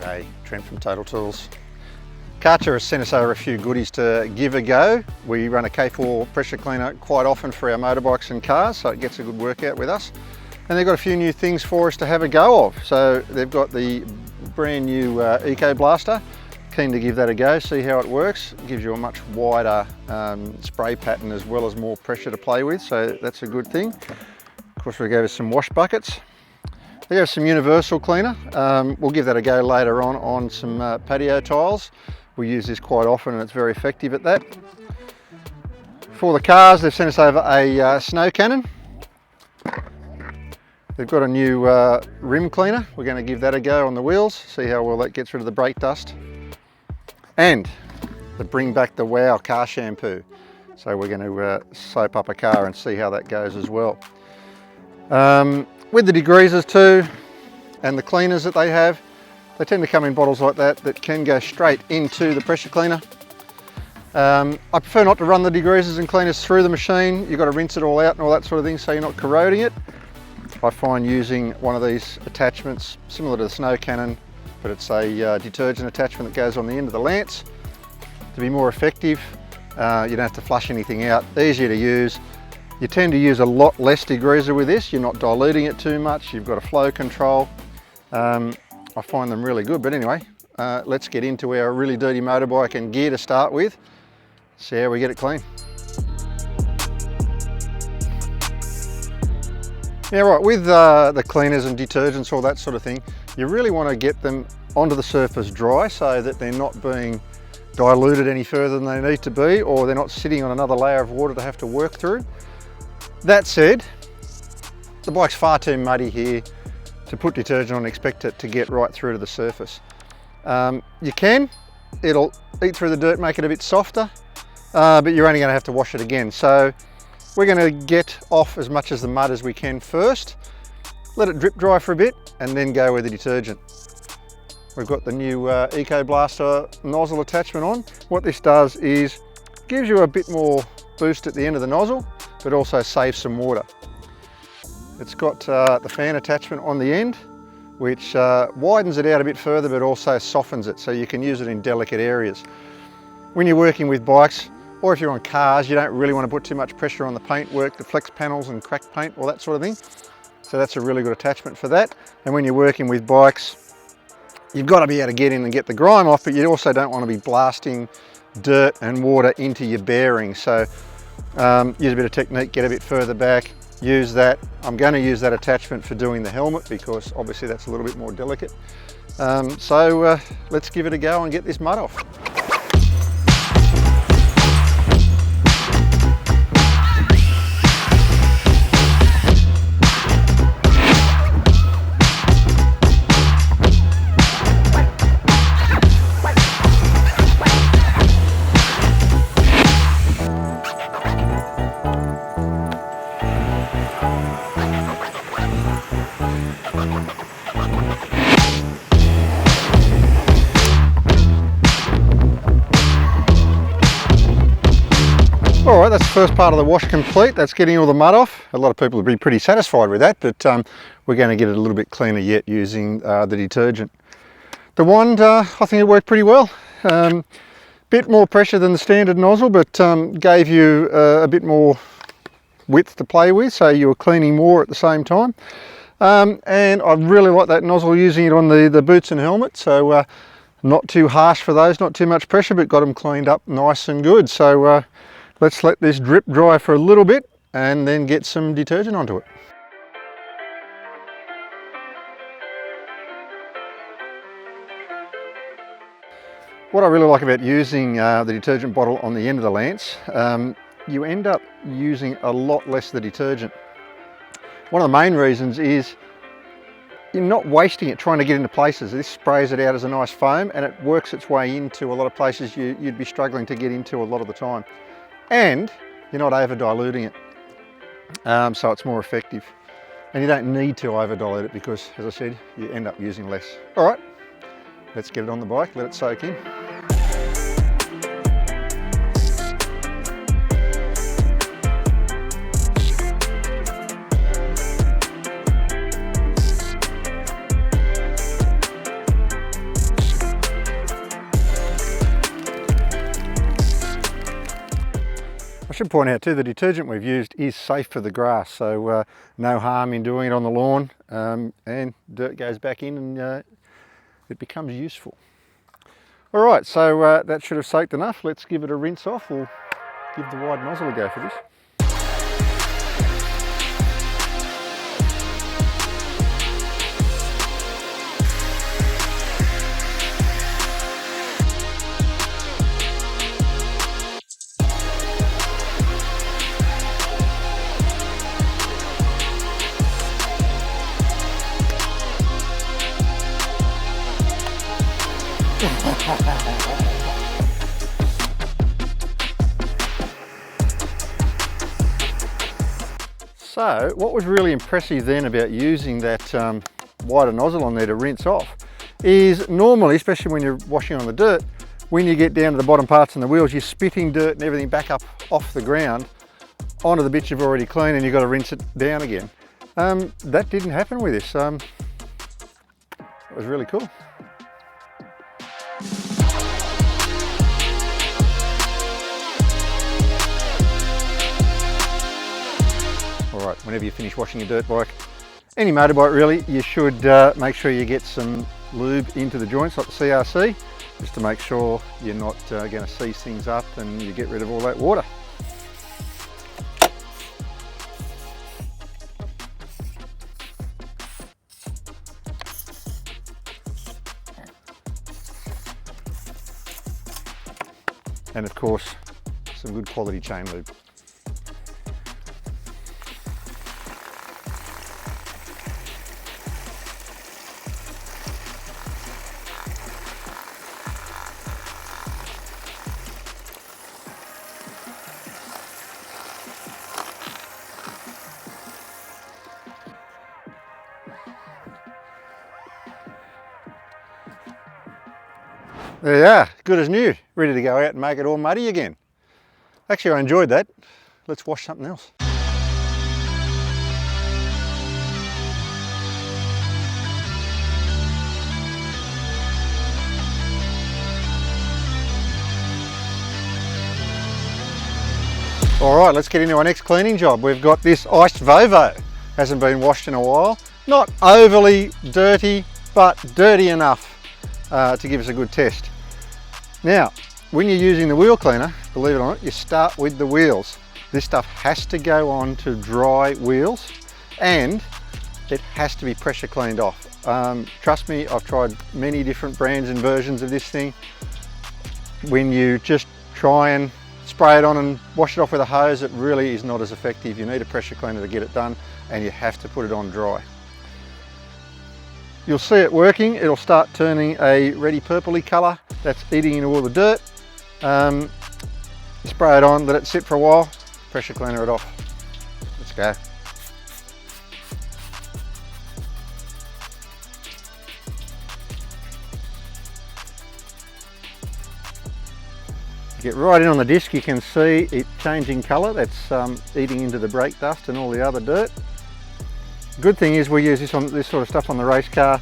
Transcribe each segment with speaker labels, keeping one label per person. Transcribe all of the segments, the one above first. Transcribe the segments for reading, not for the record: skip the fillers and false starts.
Speaker 1: G'day, Trent from Total Tools. Karcher has sent us over a few goodies to give a go. We run a K4 pressure cleaner quite often for our motorbikes and cars, so it gets a good workout with us. And they've got a few new things for us to have a go of. So they've got the brand new Eco Blaster. Keen to give that a go, see how it works. It gives you a much wider spray pattern as well as more pressure to play with, so that's a good thing. Of course, we gave us some wash buckets. They gave us some universal cleaner. We'll give that a go later on some patio tiles. We use this quite often and it's very effective at that. For the cars, they've sent us over a snow cannon. They've got a new rim cleaner. We're going to give that a go on the wheels, see how well that gets rid of the brake dust. And the Bring Back the Wow car shampoo. So we're going to soap up a car and see how that goes as well. With the degreasers too, and the cleaners that they have, they tend to come in bottles like that can go straight into the pressure cleaner. I prefer not to run the degreasers and cleaners through the machine. You've got to rinse it all out and all that sort of thing so you're not corroding it. I find using one of these attachments, similar to the snow cannon, but it's a detergent attachment that goes on the end of the lance, to be more effective. You don't have to flush anything out, easier to use. You tend to use a lot less degreaser with this. You're not diluting it too much. You've got a flow control. I find them really good, but anyway, let's get into our really dirty motorbike and gear to start with. See how we get it clean. Yeah, right, with the cleaners and detergents, all that sort of thing, you really want to get them onto the surface dry so that they're not being diluted any further than they need to be, or they're not sitting on another layer of water to have to work through. That said, the bike's far too muddy here to put detergent on and expect it to get right through to the surface. You can, it'll eat through the dirt, make it a bit softer, but you're only going to have to wash it again. So we're going to get off as much of the mud as we can first, let it drip dry for a bit, and then go with the detergent. We've got the new Eco Blaster nozzle attachment on. What this does is gives you a bit more boost at the end of the nozzle, but also saves some water. It's got the fan attachment on the end, which widens it out a bit further, but also softens it, so you can use it in delicate areas. When you're working with bikes, or if you're on cars, you don't really want to put too much pressure on the paintwork, the flex panels and cracked paint, all that sort of thing. So that's a really good attachment for that. And when you're working with bikes, you've got to be able to get in and get the grime off, but you also don't want to be blasting dirt and water into your bearings. So use a bit of technique, get a bit further back, use that. I'm going to use that attachment for doing the helmet because obviously that's a little bit more delicate. So let's give it a go and get this mud off. All right, that's the first part of the wash complete. That's getting all the mud off. A lot of people will be pretty satisfied with that, but we're going to get it a little bit cleaner yet using the detergent. The wand, I think it worked pretty well. Bit more pressure than the standard nozzle, but gave you a bit more width to play with, so you were cleaning more at the same time. And I really like that nozzle, using it on the boots and helmet, so not too harsh for those, not too much pressure, but got them cleaned up nice and good. So let's let this drip dry for a little bit and then get some detergent onto it. What I really like about using the detergent bottle on the end of the lance, you end up using a lot less of the detergent. One of the main reasons is you're not wasting it trying to get into places. This sprays it out as a nice foam and it works its way into a lot of places you'd be struggling to get into a lot of the time. And you're not over diluting it, so it's more effective. And you don't need to over dilute it because, as I said, you end up using less. All right, let's get it on the bike, let it soak in. should point out too, the detergent we've used is safe for the grass, so no harm in doing it on the lawn, and dirt goes back in and it becomes useful. All right, so that should have soaked enough. Let's give it a rinse off. We'll give the wide nozzle a go for this. So what was really impressive then about using that wider nozzle on there to rinse off is normally, especially when you're washing on the dirt, when you get down to the bottom parts and the wheels, you're spitting dirt and everything back up off the ground onto the bits you've already cleaned, and you've got to rinse it down again. That didn't happen with this. It was really cool. All right, whenever you finish washing your dirt bike, any motorbike really, you should make sure you get some lube into the joints like the CRC, just to make sure you're not going to seize things up and you get rid of all that water. And of course, some good quality chain lube. There you are, good as new, ready to go out and make it all muddy again. Actually, I enjoyed that. Let's wash something else. All right, let's get into our next cleaning job. We've got this iced Volvo. Hasn't been washed in a while. Not overly dirty, but dirty enough to give us a good test. Now, when you're using the wheel cleaner, believe it or not, you start with the wheels. This stuff has to go on to dry wheels, and it has to be pressure cleaned off. Trust me, I've tried many different brands and versions of this thing. When you just try and spray it on and wash it off with a hose, it really is not as effective. You need a pressure cleaner to get it done, and you have to put it on dry. You'll see it working. It'll start turning a reddy purpley colour. That's eating into all the dirt. You spray it on, let it sit for a while, pressure cleaner it off. Let's go. Get right in on the disc, you can see it changing colour. That's eating into the brake dust and all the other dirt. Good thing is we use this sort of stuff on the race car.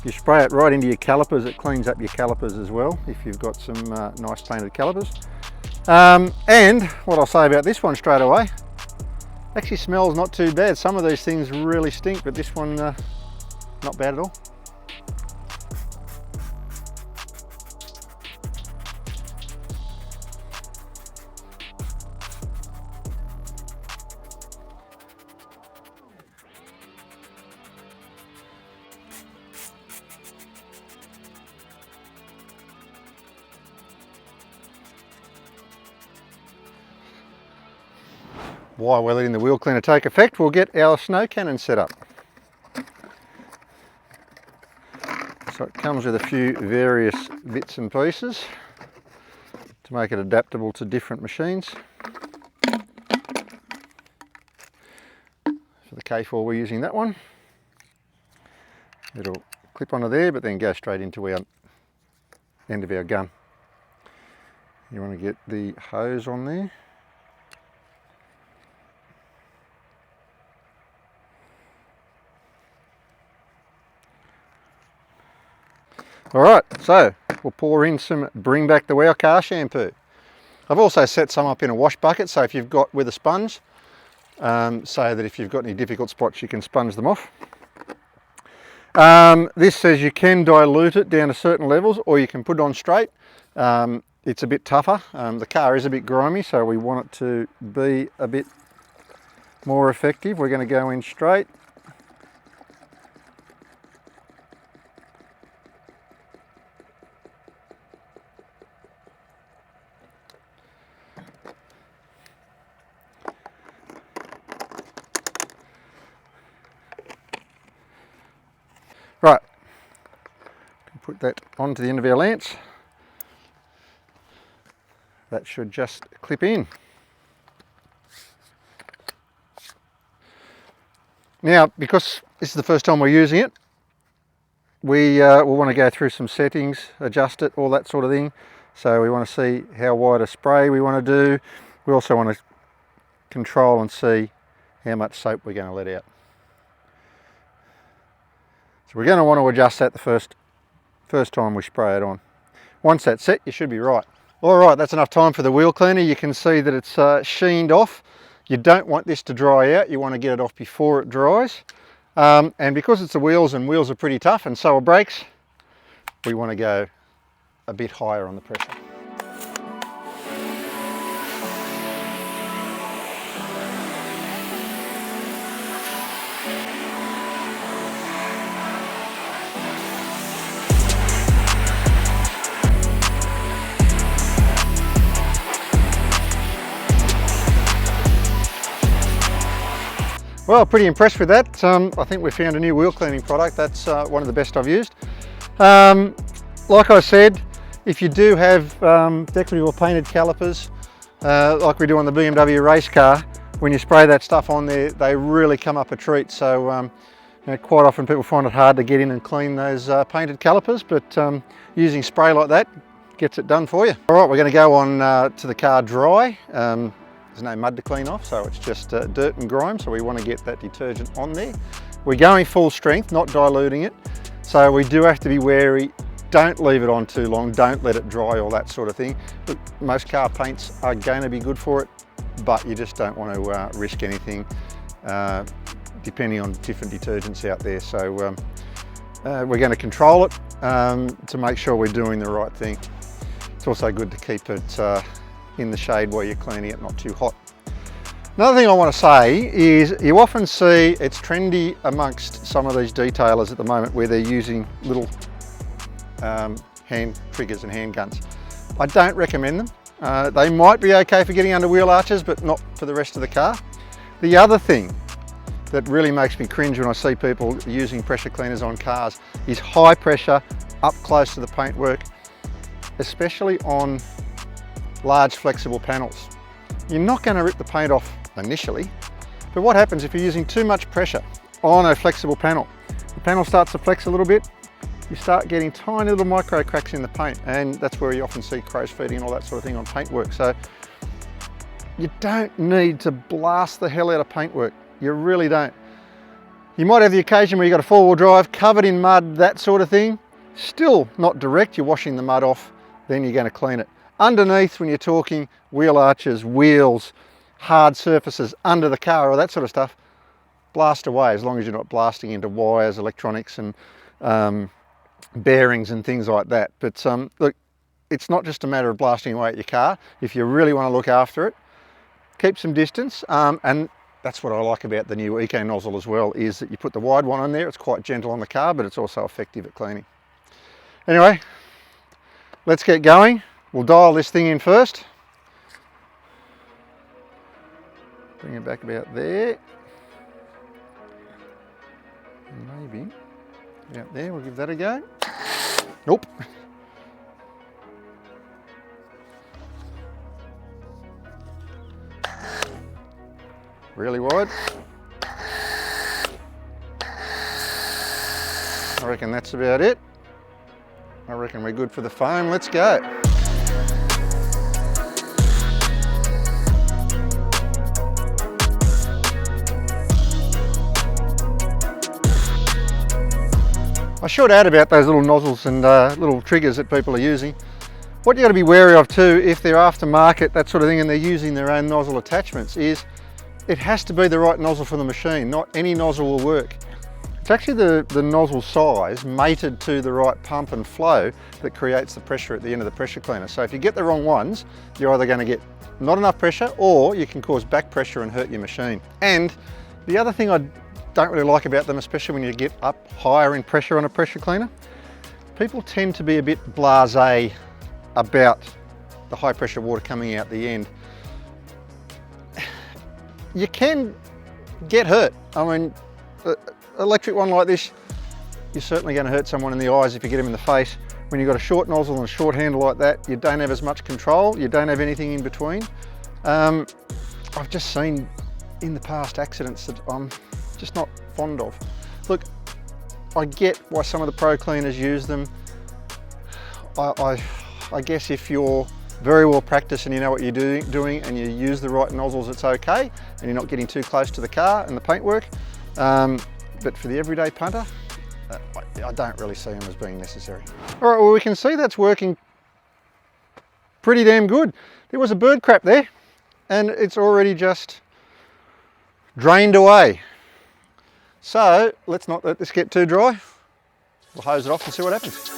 Speaker 1: You spray it right into your calipers, it cleans up your calipers as well if you've got some nice painted calipers. And what I'll say about this one straight away, actually smells not too bad. Some of these things really stink, but this one not bad at all. While we're letting the wheel cleaner take effect, we'll get our snow cannon set up. So it comes with a few various bits and pieces to make it adaptable to different machines. For the K4 we're using that one. It'll clip onto there but then go straight into our end of our gun. You want to get the hose on there. All right, so we'll pour in some Bring Back the Wow car shampoo. I've also set some up in a wash bucket, so if you've got with a sponge, so that if you've got any difficult spots you can sponge them off. This says you can dilute it down to certain levels, or you can put it on straight. It's a bit tougher. The car is a bit grimy, so we want it to be a bit more effective. We're going to go in straight. Right, put that onto the end of our lance. That should just clip in. Now, because this is the first time we're using it, we'll want to go through some settings, adjust it, all that sort of thing. So we want to see how wide a spray we want to do. We also want to control and see how much soap we're going to let out. So we're going to want to adjust that the first time we spray it on. Once that's set, you should be right. All right, that's enough time for the wheel cleaner. You can see that it's sheened off. You don't want this to dry out. You want to get it off before it dries. And because it's the wheels, and wheels are pretty tough, and so are brakes, we want to go a bit higher on the pressure. Well, pretty impressed with that. I think we found a new wheel cleaning product. That's one of the best I've used. Like I said, if you do have decorative or painted calipers, like we do on the BMW race car, when you spray that stuff on there, they really come up a treat. So you know, quite often people find it hard to get in and clean those painted calipers, but using spray like that gets it done for you. All right, we're going to go on to the car dry. There's no mud to clean off, so it's just dirt and grime, so we want to get that detergent on there. We're going full strength, not diluting it, so we do have to be wary. Don't leave it on too long, don't let it dry, all that sort of thing. Look, most car paints are going to be good for it, but you just don't want to risk anything depending on different detergents out there. So we're going to control it to make sure we're doing the right thing. It's also good to keep it in the shade while you're cleaning it, not too hot. Another thing I want to say is you often see it's trendy amongst some of these detailers at the moment where they're using little hand triggers and hand guns. I don't recommend them. They might be okay for getting under wheel arches, but not for the rest of the car. The other thing that really makes me cringe when I see people using pressure cleaners on cars is high pressure up close to the paintwork, especially on large flexible panels. You're not going to rip the paint off initially, but what happens if you're using too much pressure on a flexible panel? The panel starts to flex a little bit, you start getting tiny little micro cracks in the paint, and that's where you often see crow's feet and all that sort of thing on paintwork. So you don't need to blast the hell out of paintwork, you really don't. You might have the occasion where you've got a four-wheel drive covered in mud, that sort of thing. Still not direct, you're washing the mud off, then you're going to clean it. Underneath, when you're talking wheel arches, wheels, hard surfaces under the car or that sort of stuff, blast away, as long as you're not blasting into wires, electronics and bearings and things like that. But look, it's not just a matter of blasting away at your car. If you really want to look after it, keep some distance. And that's what I like about the new Eco nozzle as well, is that you put the wide one on there, it's quite gentle on the car, but it's also effective at cleaning. Anyway, let's get going. We'll dial this thing in first. Bring it back about there. Maybe out there, we'll give that a go. Nope. Really wide. I reckon that's about it. I reckon we're good for the foam. Let's go. I should add about those little nozzles and little triggers that people are using. What you got to be wary of too, if they're aftermarket, that sort of thing, and they're using their own nozzle attachments, is it has to be the right nozzle for the machine. Not any nozzle will work. It's actually the nozzle size mated to the right pump and flow that creates the pressure at the end of the pressure cleaner. So if you get the wrong ones, you're either going to get not enough pressure, or you can cause back pressure and hurt your machine. And the other thing I don't really like about them, especially when you get up higher in pressure on a pressure cleaner, people tend to be a bit blasé about the high pressure water coming out the end. You can get hurt. I mean, electric one like this, you're certainly going to hurt someone in the eyes if you get them in the face. When you've got a short nozzle and a short handle like that, you don't have as much control, you don't have anything in between. I've just seen in the past accidents that I'm just not fond of. Look, I get why some of the pro cleaners use them. I guess if you're very well practiced and you know what you're doing and you use the right nozzles, it's okay, and you're not getting too close to the car and the paintwork. But for the everyday punter, I don't really see them as being necessary. All right, well, we can see that's working pretty damn good. There was a bird crap there, and it's already just drained away. So let's not let this get too dry. We'll hose it off and see what happens.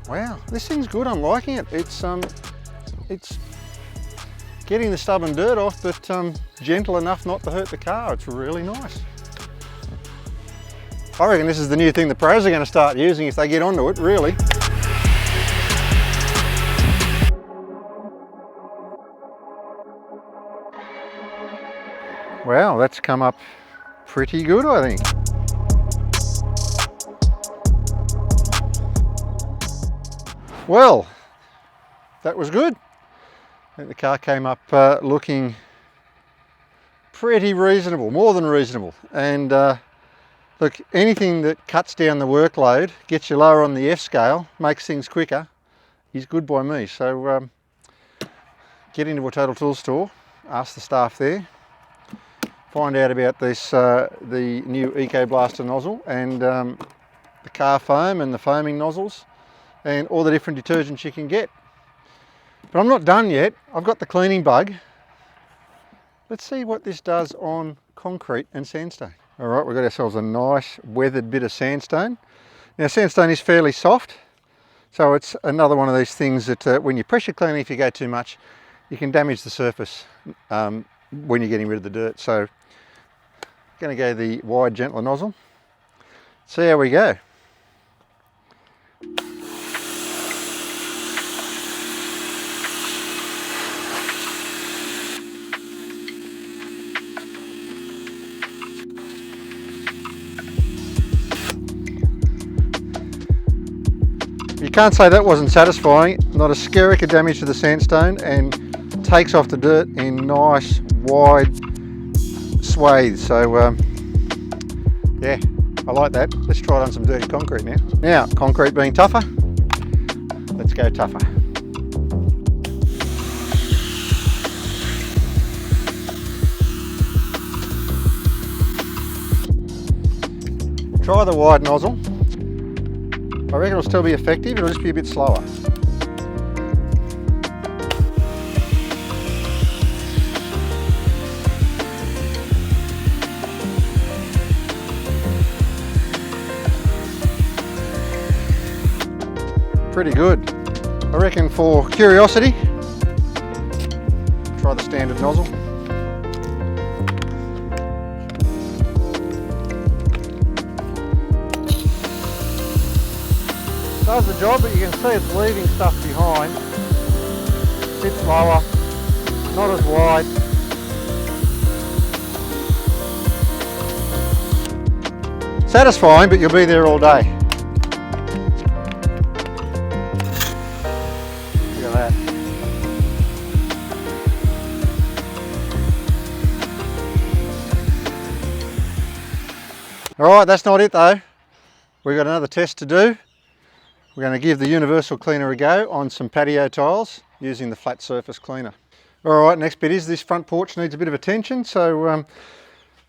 Speaker 1: Wow, this thing's good, I'm liking it. It's getting the stubborn dirt off, but gentle enough not to hurt the car. It's really nice. I reckon this is the new thing the pros are going to start using if they get onto it, really. Wow, that's come up pretty good, I think. Well, that was good. I think the car came up looking pretty reasonable, more than reasonable. And look, anything that cuts down the workload, gets you lower on the F scale, makes things quicker, is good by me. So get into a Total Tools store, ask the staff there, find out about this, the new Eco Blaster nozzle, and the car foam and the foaming nozzles, and all the different detergents you can get. But I'm not done yet. I've got the cleaning bug. Let's see what this does on concrete and sandstone. All right, we've got ourselves a nice weathered bit of sandstone. Now, sandstone is fairly soft, so it's another one of these things that when you pressure clean, if you go too much, you can damage the surface when you're getting rid of the dirt. So I'm going to go the wide, gentler nozzle. See how we go. You can't say that wasn't satisfying. Not a skerrick of damage to the sandstone, and takes off the dirt in nice wide swathes. So yeah, I like that. Let's try it on some dirty concrete now. Now, concrete being tougher, let's go tougher. Try the wide nozzle. I reckon it'll still be effective, it'll just be a bit slower. Pretty good. I reckon for curiosity, try the standard nozzle. Does the job, but you can see it's leaving stuff behind. Bit slower, not as wide. Satisfying, but you'll be there all day. Look at that. All right, that's not it though. We've got another test to do. We're going to give the universal cleaner a go on some patio tiles using the flat surface cleaner. All right, next bit is this front porch needs a bit of attention, so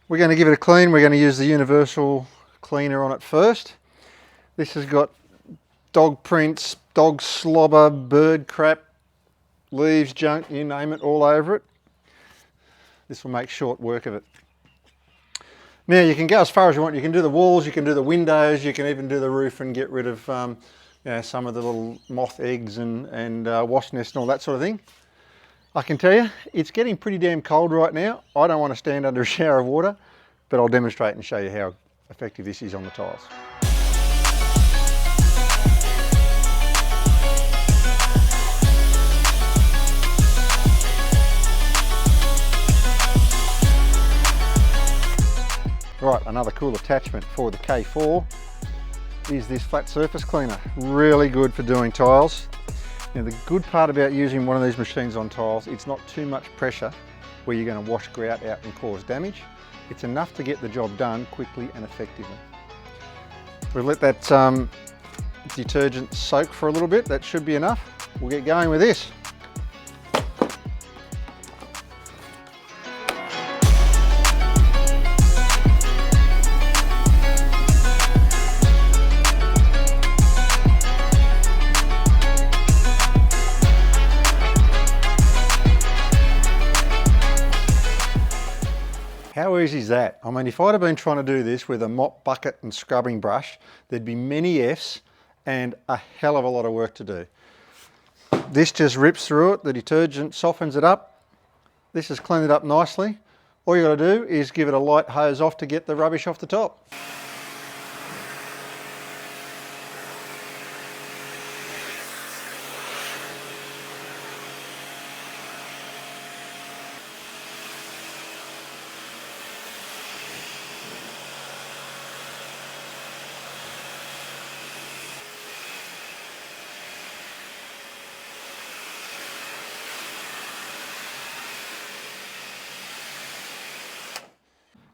Speaker 1: we're going to give it a clean. We're going to use the universal cleaner on it first. This has got dog prints, dog slobber, bird crap, leaves, junk, you name it, all over it. This will make short work of it. Now you can go as far as you want. You can do the walls, you can do the windows, you can even do the roof and get rid of you know, some of the little moth eggs and wasp nests and all that sort of thing. I can tell you, it's getting pretty damn cold right now. I don't want to stand under a shower of water, but I'll demonstrate and show you how effective this is on the tiles. Right, another cool attachment for the K4 is this flat surface cleaner. Really good for doing tiles. Now the good part about using one of these machines on tiles, it's not too much pressure where you're going to wash grout out and cause damage. It's enough to get the job done quickly and effectively. We'll let that detergent soak for a little bit. That should be enough. We'll get going with this. How easy is that? I mean, if I'd have been trying to do this with a mop bucket and scrubbing brush, there'd be many F's and a hell of a lot of work to do. This just rips through it, the detergent softens it up. This has cleaned it up nicely. All you got to do is give it a light hose off to get the rubbish off the top.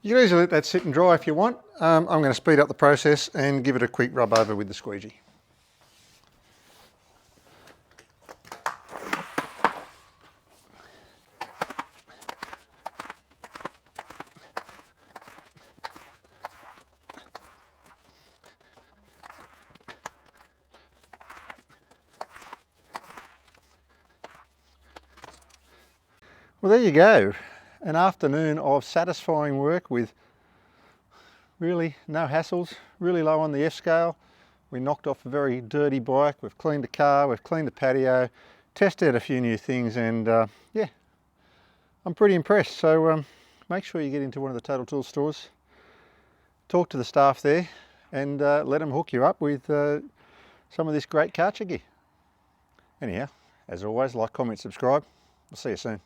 Speaker 1: You can easily let that sit and dry if you want. I'm going to speed up the process and give it a quick rub over with the squeegee. Well, there you go. An afternoon of satisfying work with really no hassles, really low on the F scale. We knocked off a very dirty bike, we've cleaned the car, we've cleaned the patio, tested out a few new things, and yeah, I'm pretty impressed. So make sure you get into one of the Total Tools stores, talk to the staff there, and let them hook you up with some of this great Karcher gear. Anyhow, as always, like, comment, subscribe. I'll see you soon.